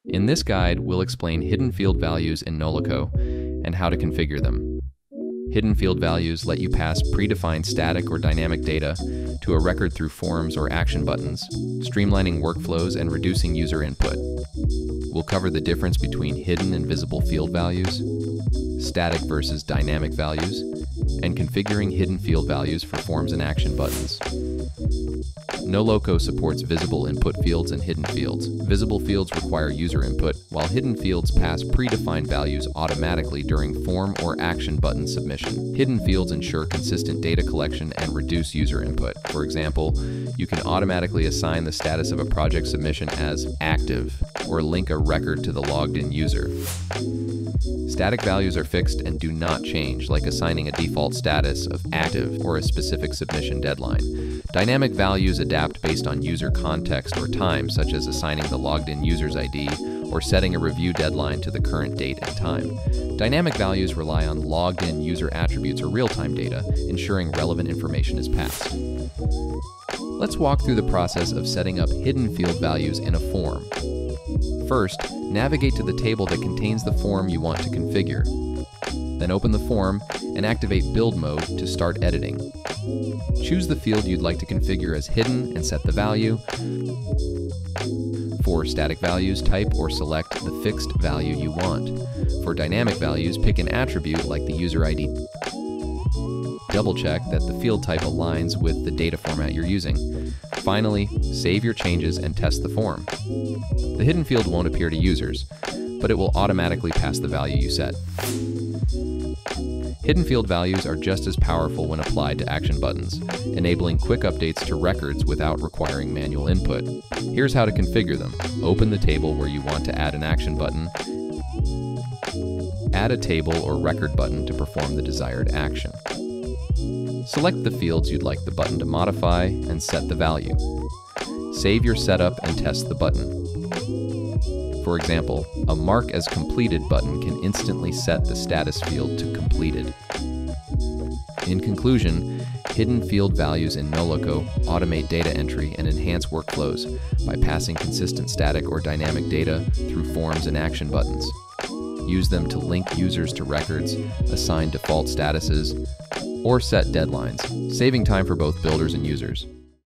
In this guide, we'll explain hidden field values in Noloco and how to configure them. Hidden field values let you pass predefined static or dynamic data to a record through forms or action buttons, streamlining workflows and reducing user input. We'll cover the difference between hidden and visible field values, static versus dynamic values, and configuring hidden field values for forms and action buttons. Noloco supports visible input fields and hidden fields. Visible fields require user input, while hidden fields pass predefined values automatically during form or action button submission. Hidden fields ensure consistent data collection and reduce user input. For example, you can automatically assign the status of a project submission as active or link a record to the logged-in user. Static values are fixed and do not change, like assigning a default status of active or a specific submission deadline. Dynamic values adapt based on user context or time, such as assigning the logged-in user's ID or setting a review deadline to the current date and time. Dynamic values rely on logged-in user attributes or real-time data, ensuring relevant information is passed. Let's walk through the process of setting up hidden field values in a form. First, navigate to the table that contains the form you want to configure. Then open the form and activate Build Mode to start editing. Choose the field you'd like to configure as hidden and set the value. For static values, type or select the fixed value you want. For dynamic values, pick an attribute like the user ID. Double-check that the field type aligns with the data format you're using. Finally, save your changes and test the form. The hidden field won't appear to users, but it will automatically pass the value you set. Hidden field values are just as powerful when applied to action buttons, enabling quick updates to records without requiring manual input. Here's how to configure them. Open the table where you want to add an action button. Add a table or record button to perform the desired action. Select the fields you'd like the button to modify and set the value. Save your setup and test the button. For example, a Mark as Completed button can instantly set the status field to completed. In conclusion, hidden field values in Noloco automate data entry and enhance workflows by passing consistent static or dynamic data through forms and action buttons. Use them to link users to records, assign default statuses, or set deadlines, saving time for both builders and users.